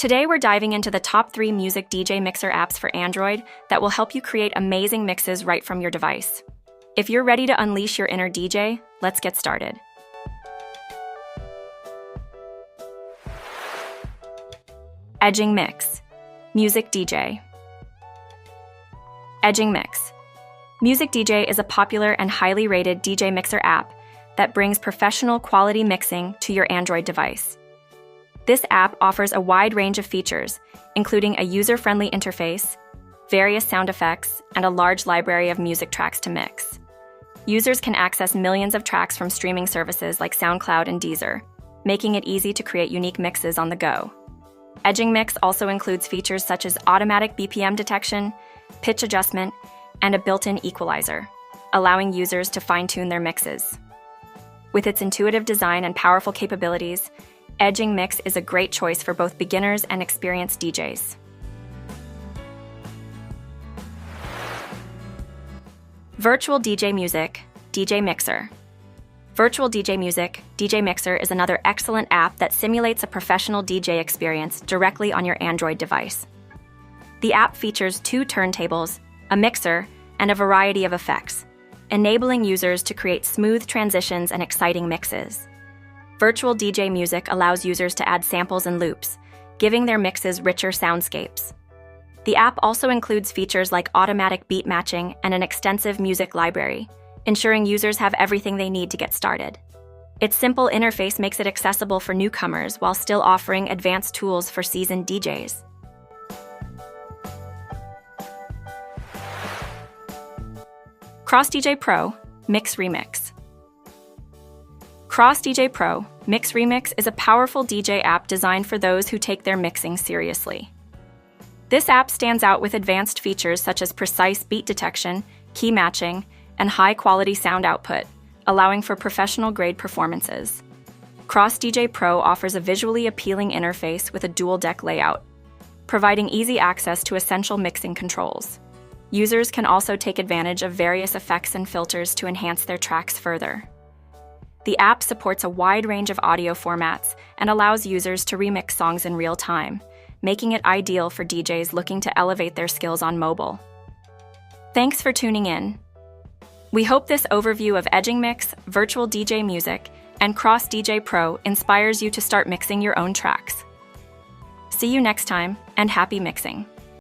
Today we're diving into the top 3 music DJ mixer apps for Android that will help you create amazing mixes right from your device. If you're ready to unleash your inner DJ, let's get started. Edjing Mix Music DJ. Edjing Mix Music DJ is a popular and highly rated DJ mixer app that brings professional quality mixing to your Android device. This app offers a wide range of features, including a user-friendly interface, various sound effects, and a large library of music tracks to mix. Users can access millions of tracks from streaming services like SoundCloud and Deezer, making it easy to create unique mixes on the go. Edjing Mix also includes features such as automatic BPM detection, pitch adjustment, and a built-in equalizer, allowing users to fine-tune their mixes. With its intuitive design and powerful capabilities, Edjing Mix is a great choice for both beginners and experienced DJs. Virtual DJ Music DJ Mixer. Virtual DJ Music DJ Mixer is another excellent app that simulates a professional DJ experience directly on your Android device. The app features 2 turntables, a mixer, and a variety of effects, enabling users to create smooth transitions and exciting mixes. Virtual DJ Music allows users to add samples and loops, giving their mixes richer soundscapes. The app also includes features like automatic beat matching and an extensive music library, ensuring users have everything they need to get started. Its simple interface makes it accessible for newcomers while still offering advanced tools for seasoned DJs. CrossDJ Pro Mix Remix. CrossDJ Pro Mix Remix is a powerful DJ app designed for those who take their mixing seriously. This app stands out with advanced features such as precise beat detection, key matching, and high-quality sound output, allowing for professional-grade performances. CrossDJ Pro offers a visually appealing interface with a dual-deck layout, providing easy access to essential mixing controls. Users can also take advantage of various effects and filters to enhance their tracks further. The app supports a wide range of audio formats and allows users to remix songs in real time, making it ideal for DJs looking to elevate their skills on mobile. Thanks for tuning in. We hope this overview of Edjing Mix, Virtual DJ Music, and CrossDJ Pro inspires you to start mixing your own tracks. See you next time, and happy mixing!